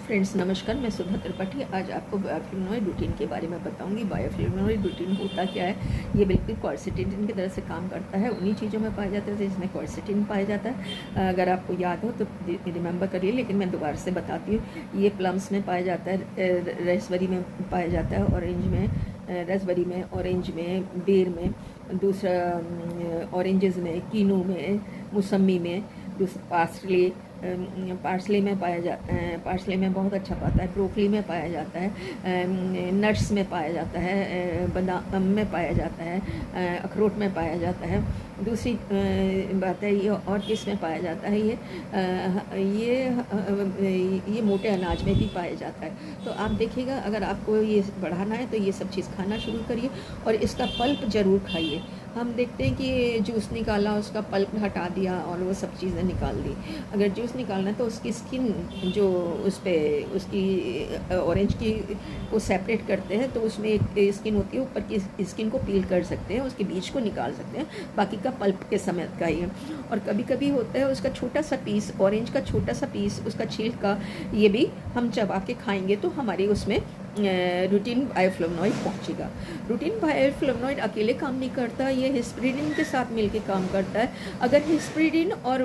Friends नमस्कार, मैं सुधा त्रिपाठी आज आपको बायोफ्लेवोनॉइड रूटीन के बारे में बताऊंगी। बायोफ्लेवोनॉइड रूटीन होता क्या है, ये बिल्कुल क्वर्सेटिन की तरह से काम करता है। उन्हीं चीज़ों में पाया जाता है जिसमें क्वर्सेटिन पाया जाता है। अगर आपको याद हो तो रिमेंबर करिए, लेकिन मैं दोबारा से बताती हूँ। ये प्लम्स में पाया जाता है, रेसबेरी में पाया जाता है, ऑरेंज में, रेसबेरी में, ऑरेंज में, बेर में, दूसरा ऑरेंजेस में, कीनू में, मौसमी में, दूसरा पार्सले में पार्सले में बहुत अच्छा पाता है, ब्रोकली में पाया जाता है, नट्स में पाया जाता है, बादाम में पाया जाता है, अखरोट में पाया जाता है। दूसरी बात है, ये और किस में पाया जाता है, ये मोटे अनाज में भी पाया जाता है। तो आप देखिएगा, अगर आपको ये बढ़ाना है तो ये सब चीज़ खाना शुरू करिए और इसका पल्प ज़रूर खाइए। हम देखते हैं कि जूस निकाला, उसका पल्प हटा दिया और वो सब चीज़ें निकाल दी। अगर जूस निकालना है तो उसकी स्किन जो उस पर उसकी ऑरेंज की को सेपरेट करते हैं, तो उसमें एक स्किन होती है, ऊपर की स्किन को पील कर सकते हैं, उसके बीज को निकाल सकते हैं, बाकी का पल्प के समय का ही है। और कभी कभी होता है उसका छोटा सा पीस, ऑरेंज का छोटा सा पीस, उसका छिलका, ये भी हम चबा के खाएंगे तो हमारे उसमें रूटीन बायोफ्लेवोनॉइड पहुंचेगा। रूटीन बायोफ्लेवोनॉइड अकेले काम नहीं करता, ये हिस्परीडिन के साथ मिलके काम करता है। अगर हिस्परीडिन और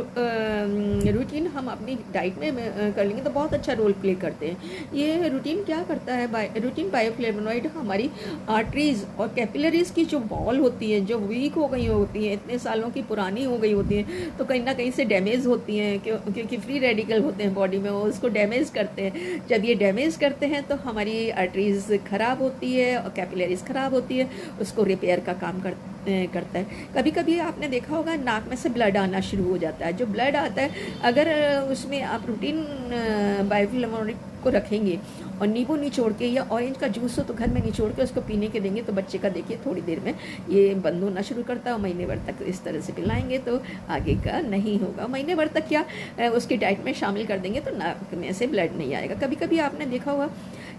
रूटीन हम अपनी डाइट में कर लेंगे तो बहुत अच्छा रोल प्ले करते हैं। ये रूटीन क्या करता है, रूटीन बायोफ्लेवोनॉइड हमारी आर्टरीज और कैपिलरीज की जो वॉल होती है, जो वीक हो गई होती हैं, इतने सालों की पुरानी हो गई होती हैं, तो कहीं ना कहीं से डैमेज होती हैं, क्योंकि फ्री रेडिकल होते हैं बॉडी में, वो उसको डैमेज करते हैं। जब ये डैमेज करते हैं तो हमारी आर्टरीज ख़राब होती है और कैपिलरीज ख़राब होती है, उसको रिपेयर का काम करता है। कभी कभी आपने देखा होगा नाक में से ब्लड आना शुरू हो जाता है। जो ब्लड आता है, अगर उसमें आप रूटीन बायोफ्लेवोनॉइड को रखेंगे और नींबू निचोड़ के या ऑरेंज का जूस हो तो घर में निचोड़ के उसको पीने के देंगे, तो बच्चे का देखिए थोड़ी देर में ये बंद होना शुरू करता है। और महीने भर तक इस तरह से पिलाएंगे तो आगे का नहीं होगा। महीने भर तक क्या उसकी डाइट में शामिल कर देंगे तो नाक में से ब्लड नहीं आएगा। कभी कभी आपने देखा होगा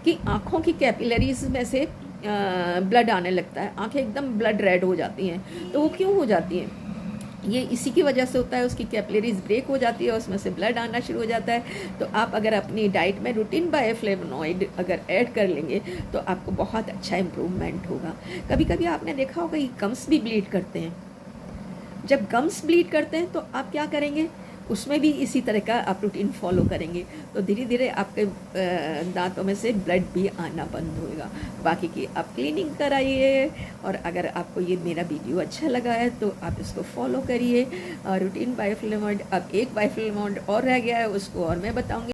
कि आँखों की कैपिलरीज में से ब्लड आने लगता है, आंखें एकदम ब्लड रेड हो जाती हैं। तो वो क्यों हो जाती हैं? ये इसी की वजह से होता है, उसकी कैपिलरीज ब्रेक हो जाती है, उसमें से ब्लड आना शुरू हो जाता है। तो आप अगर अपनी डाइट में रूटीन बायोफ्लेवोनॉइड अगर ऐड कर लेंगे तो आपको बहुत अच्छा इम्प्रूवमेंट होगा। कभी कभी आपने देखा होगा कि गम्स भी ब्लीड करते हैं। जब गम्स ब्लीड करते हैं तो आप क्या करेंगे, उसमें भी इसी तरह का आप रूटीन फॉलो करेंगे तो धीरे धीरे आपके दांतों में से ब्लड भी आना बंद होएगा। बाकी की आप क्लीनिंग कराइए। और अगर आपको ये मेरा वीडियो अच्छा लगा है तो आप इसको फॉलो करिए। रूटीन बायोफ्लेवोनॉइड, अब एक बायोफ्लेवोनॉइड और रह गया है, उसको और मैं बताऊँगी।